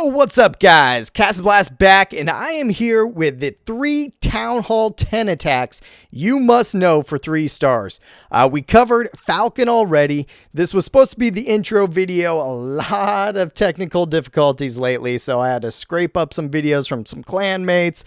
Yo, what's up guys? CastnBlast back, and I am here with the 3 Town Hall 10 attacks you must know for 3 stars. We covered Falcon already. This was supposed to be the intro video. A lot of technical difficulties lately, so I had to scrape up some videos from some clanmates,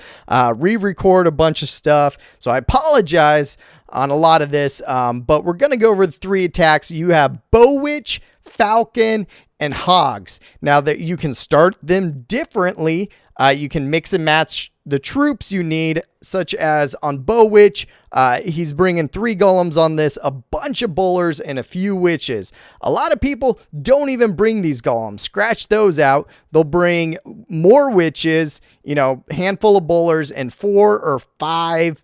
re-record a bunch of stuff. So I apologize on a lot of this, but we're going to go over the 3 attacks. You have Bow Witch, Falcon, and Hogs. Now that you can start them differently, you can mix and match the troops you need, such as on Bow Witch, he's bringing 3 golems on this, a bunch of bowlers, and a few witches. A lot of people don't even bring these golems. Scratch those out. They'll bring more witches, handful of bowlers, and 4 or 5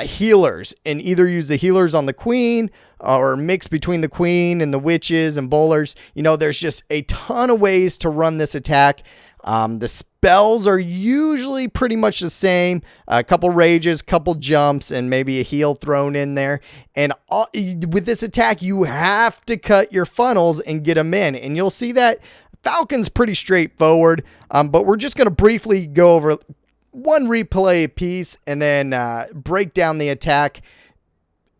healers, and either use the healers on the queen or mix between the queen and the witches and bowlers. There's just a ton of ways to run this attack. The spells are usually pretty much the same. A couple rages, couple jumps, and maybe a heal thrown in there. And with this attack, you have to cut your funnels and get them in. And you'll see that Falcon's pretty straightforward, but we're just going to briefly go over one replay piece and then break down the attack,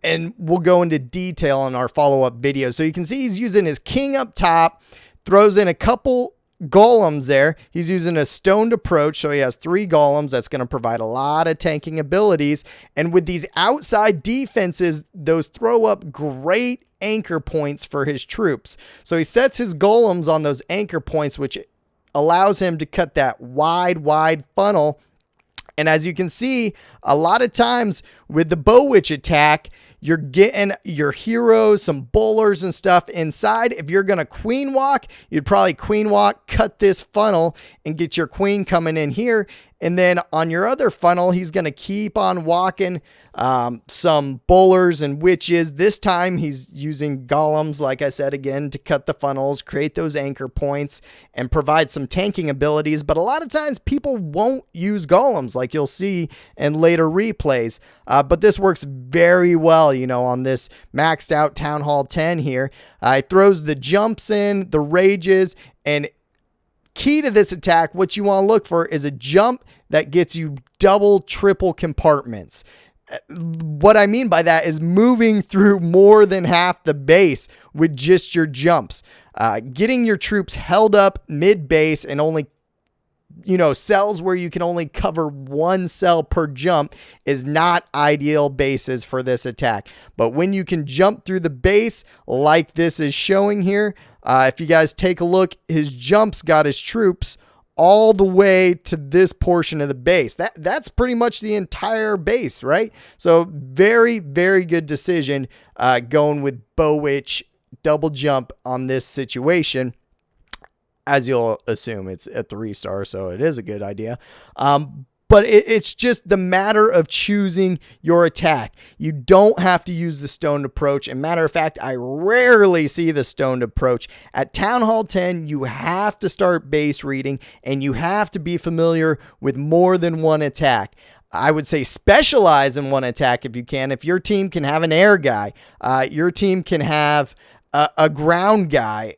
and we'll go into detail in our follow-up video. So you can see he's using his king up top, throws in a couple golems there. He's using a stoned approach, so he has 3 golems. That's going to provide a lot of tanking abilities. And with these outside defenses, those throw up great anchor points for his troops. So he sets his golems on those anchor points, which allows him to cut that wide funnel. And as you can see, a lot of times with the Bow Witch attack, you're getting your heroes, some bowlers and stuff inside. If you're going to queen walk, you'd probably queen walk, cut this funnel, and get your queen coming in here. And then on your other funnel, he's going to keep on walking some bowlers and witches. This time he's using golems, like I said again, to cut the funnels, create those anchor points, and provide some tanking abilities. But a lot of times people won't use golems, like you'll see in later replays. But this works very well, on this maxed out Town Hall 10 here. It throws the jumps in, the rages, and key to this attack, what you want to look for is a jump that gets you double, triple compartments. What I mean by that is moving through more than half the base with just your jumps. Getting your troops held up mid-base and only, cells where you can only cover 1 cell per jump is not ideal bases for this attack. But when you can jump through the base like this is showing here, if you guys take a look, his jumps got his troops all the way to this portion of the base. That's pretty much the entire base, right? So very, very good decision going with Bow Witch double jump on this situation. As you'll assume, it's a 3-star, so it is a good idea. But it's just the matter of choosing your attack. You don't have to use the stoned approach. And matter of fact, I rarely see the stoned approach. At Town Hall 10, you have to start base reading, and you have to be familiar with more than one attack. I would say specialize in one attack if you can. If your team can have an air guy, your team can have a ground guy,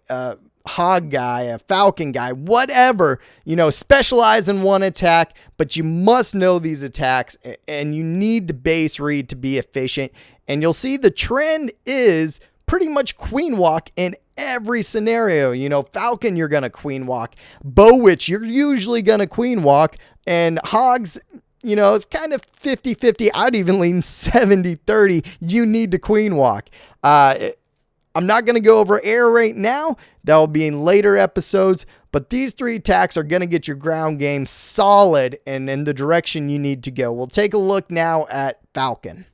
hog guy, a falcon guy, whatever, specialize in one attack, but you must know these attacks, and you need to base read to be efficient. And you'll see the trend is pretty much queen walk in every scenario. Falcon, you're going to queen walk. Bow Witch, you're usually going to queen walk. And hogs, it's kind of 50-50. I'd even lean 70-30. You need to queen walk. I'm not going to go over air right now. That will be in later episodes. But these 3 attacks are going to get your ground game solid and in the direction you need to go. We'll take a look now at Falcon.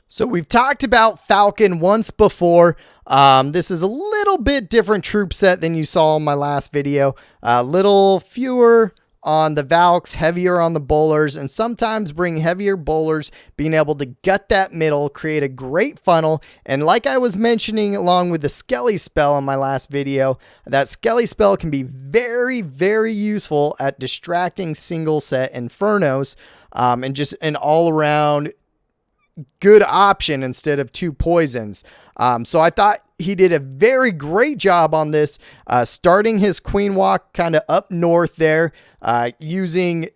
So we've talked about Falcon once before. This is a little bit different troop set than you saw in my last video. A little fewer on the Valks, heavier on the bowlers, and sometimes bring heavier bowlers, being able to gut that middle, create a great funnel. And like I was mentioning along with the Skelly spell in my last video, that Skelly spell can be very, very useful at distracting single set infernos, and just an all around good option instead of 2 poisons. So I thought he did a very great job on this, starting his queen walk kind of up north there, using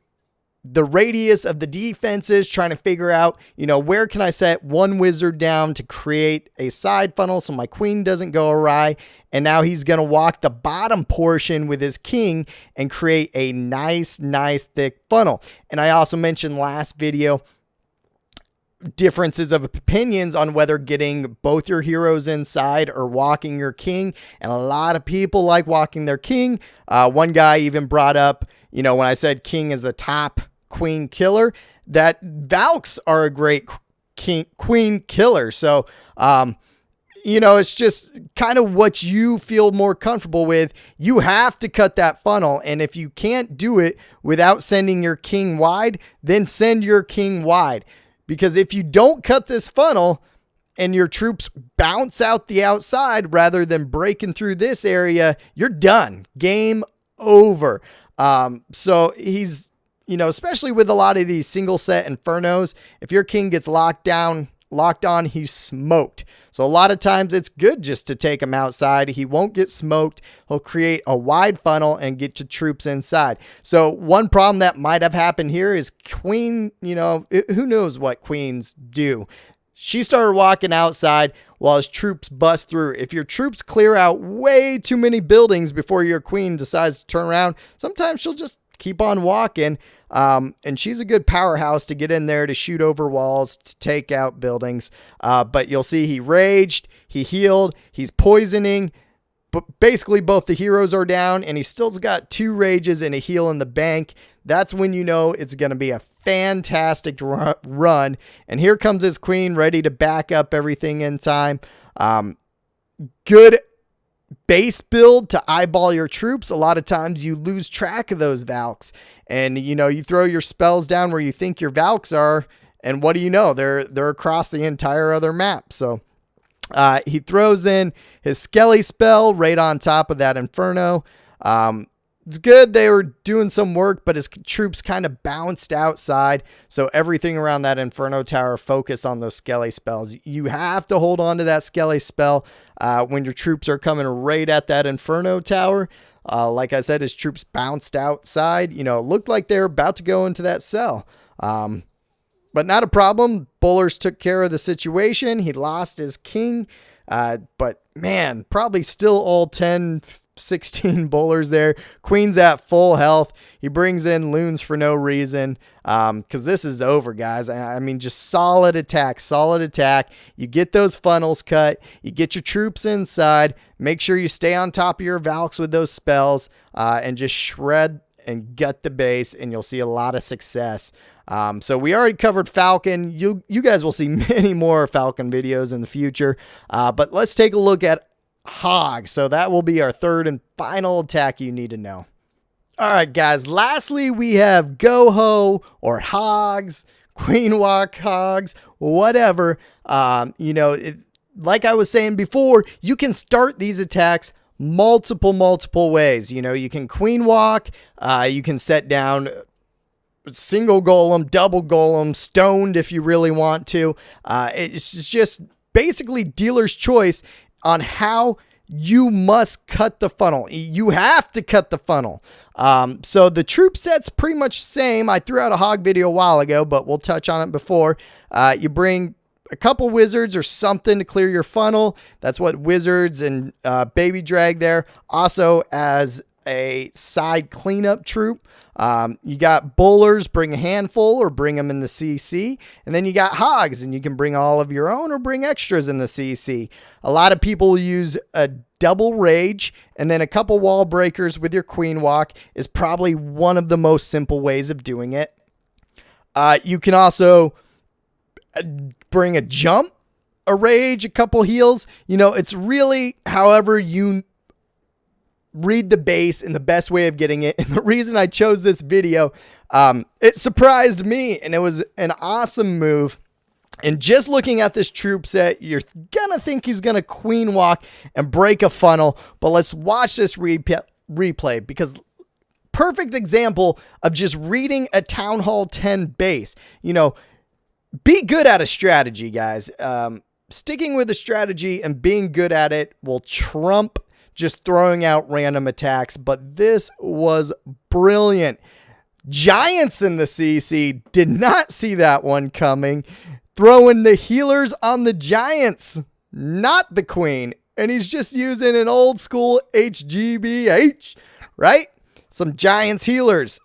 the radius of the defenses, trying to figure out, where can I set one wizard down to create a side funnel so my queen doesn't go awry. And now he's going to walk the bottom portion with his king and create a nice thick funnel. And I also mentioned last video differences of opinions on whether getting both your heroes inside or walking your king. And a lot of people like walking their king. One guy even brought up, when I said king is the top queen killer, that Valks are a great queen killer. So, it's just kind of what you feel more comfortable with. You have to cut that funnel. And if you can't do it without sending your king wide, then send your king wide. Because if you don't cut this funnel and your troops bounce out the outside rather than breaking through this area, you're done. Game over. So he's, especially with a lot of these single set infernos, if your king gets locked on, he's smoked. So a lot of times it's good just to take him outside. He won't get smoked. He'll create a wide funnel and get your troops inside. So one problem that might have happened here is queen, who knows what queens do. She started walking outside while his troops bust through. If your troops clear out way too many buildings before your queen decides to turn around, sometimes she'll just keep on walking. And she's a good powerhouse to get in there to shoot over walls, to take out buildings. But you'll see he raged, he healed, he's poisoning. But basically both the heroes are down and he still's got 2 rages and a heal in the bank. That's when you know it's going to be a fantastic run. And here comes his queen ready to back up everything in time. Good base build to eyeball your troops. A lot of times you lose track of those Valks and you throw your spells down where you think your Valks are, and what do you know, they're across the entire other map. So he throws in his Skelly spell right on top of that Inferno. It's good they were doing some work, but his troops kind of bounced outside. So everything around that Inferno tower focus on those Skelly spells. You have to hold on to that Skelly spell when your troops are coming right at that Inferno tower. Like I said, his troops bounced outside. It looked like they were about to go into that cell. But not a problem. Bullers took care of the situation. He lost his king. But man, probably still all 10, 16 bowlers there. Queen's at full health. He brings in loons for no reason, because this is over, guys. I mean, just solid attack. You get those funnels cut. You get your troops inside. Make sure you stay on top of your Valks with those spells, and just shred and gut the base, and you'll see a lot of success. So we already covered Falcon. You guys will see many more Falcon videos in the future, but let's take a look at Hog. So that will be our third and final attack you need to know. All right, guys. Lastly, we have Go-Ho or Hogs, Queen Walk Hogs, whatever. Like I was saying before, you can start these attacks multiple ways. You can Queen Walk. You can set down single golem, double golem, stoned if you really want to. It's just basically dealer's choice on how you must cut the funnel. You have to cut the funnel. So the troop set's pretty much same. I threw out a hog video a while ago, but we'll touch on it before. You bring a couple wizards or something to clear your funnel. That's what wizards and baby drag there. Also as a side cleanup troop. You got bowlers, bring a handful or bring them in the CC. And then you got hogs, and you can bring all of your own or bring extras in the CC. A lot of people use a double rage and then a couple wall breakers with your queen walk is probably one of the most simple ways of doing it. You can also bring a jump, a rage, a couple heals. It's really however you read the base and the best way of getting it. And the reason I chose this video, it surprised me, and it was an awesome move. And just looking at this troop set, you're gonna think he's gonna queen walk and break a funnel, but let's watch this replay, because perfect example of just reading a Town Hall 10 base. Be good at a strategy, guys. sticking with a strategy and being good at it will trump just throwing out random attacks. But this was brilliant. Giants in the CC did not see that one coming. Throwing the healers on the Giants, not the Queen. And he's just using an old school HGBH, right? Some Giants healers.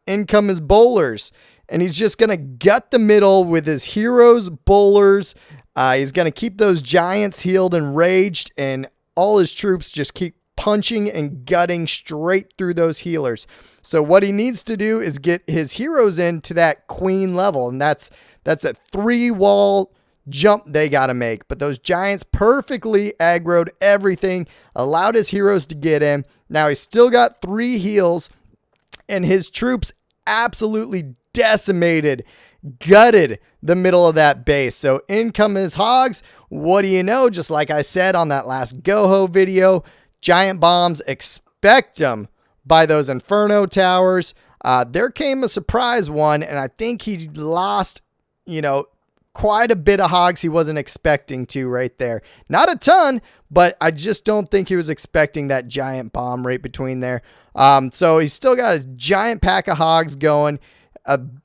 Income is bowlers. And he's just going to gut the middle with his heroes, bowlers. He's going to keep those Giants healed and raged. And all his troops just keep punching and gutting straight through those healers. So what he needs to do is get his heroes into that Queen level. And that's a 3-wall jump they got to make. But those Giants perfectly aggroed everything, allowed his heroes to get in. Now he's still got 3 heals, and his troops absolutely decimated, gutted the middle of that base. So in come his hogs. What do you know? Just like I said on that last Goho video, giant bombs, expect them by those Inferno towers. There came a surprise one, and I think he lost, quite a bit of hogs he wasn't expecting to right there. Not a ton, but I just don't think he was expecting that giant bomb right between there. So he's still got a giant pack of hogs going.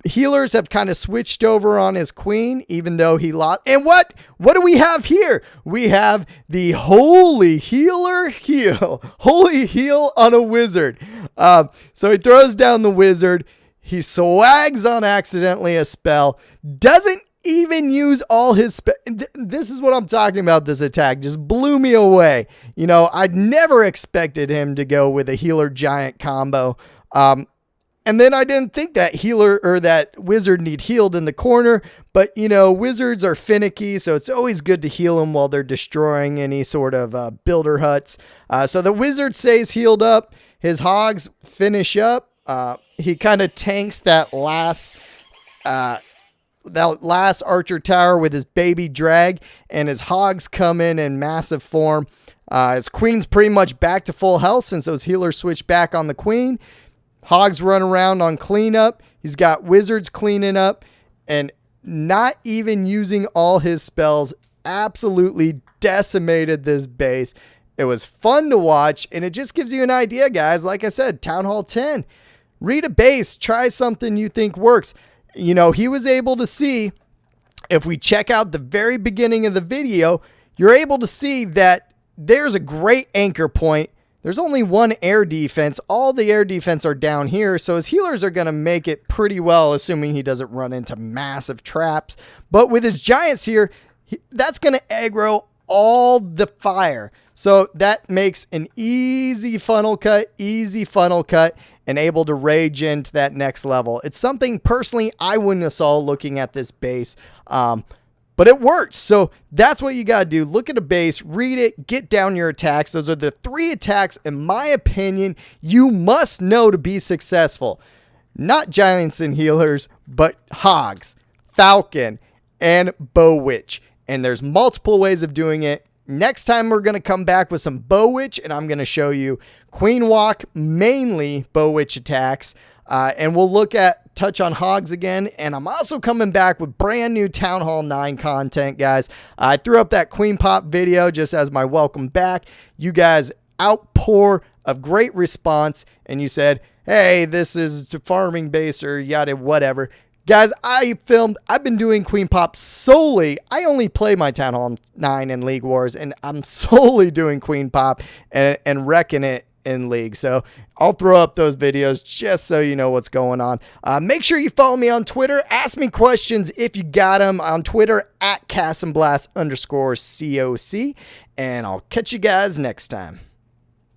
Healers have kind of switched over on his Queen, even though he lost. And what do we have here? We have the holy healer heal. Holy heal on a wizard. So he throws down the wizard. He swags on accidentally a spell. Doesn't even use all his this is what I'm talking about. This attack just blew me away. I'd never expected him to go with a healer giant combo. And then I didn't think that healer or that wizard need healed in the corner, but wizards are finicky, so it's always good to heal them while they're destroying any sort of builder huts. So the wizard stays healed up. His hogs finish up. He kind of tanks that last archer tower with his baby drag, and his hogs come in massive form. His Queen's pretty much back to full health since those healers switch back on the Queen. Hogs run around on cleanup. He's got wizards cleaning up and not even using all his spells. Absolutely decimated this base. It was fun to watch, and it just gives you an idea, guys. Like I said, Town Hall 10. Read a base. Try something you think works. He was able to see, if we check out the very beginning of the video, you're able to see that there's a great anchor point. There's only one air defense. All the air defense are down here, so his healers are going to make it pretty well, assuming he doesn't run into massive traps. But with his Giants here, that's going to aggro all the fire. So that makes an easy funnel cut, and able to rage into that next level. It's something, personally, I wouldn't have saw looking at this base. But it works. So that's what you got to do. Look at a base, read it, get down your attacks. Those are the 3 attacks, in my opinion, you must know to be successful. Not Giants and healers, but hogs, Falcon, and Bow Witch. And there's multiple ways of doing it. Next time we're going to come back with some Bow Witch, and I'm going to show you Queen Walk, mainly Bow Witch attacks. And we'll touch on hogs again. And I'm also coming back with brand new Town Hall 9 content, guys. I threw up that Queen Pop video just as my welcome back. You guys outpour of great response, and you said, hey, this is to farming base or yada, whatever. Guys, I've been doing Queen Pop solely. I only play my Town Hall 9 in League Wars, and I'm solely doing Queen Pop and wrecking it in League. So I'll throw up those videos just so you know what's going on. Make sure you follow me on Twitter. Ask me questions if you got them on Twitter at CastnBlastCOC. And I'll catch you guys next time.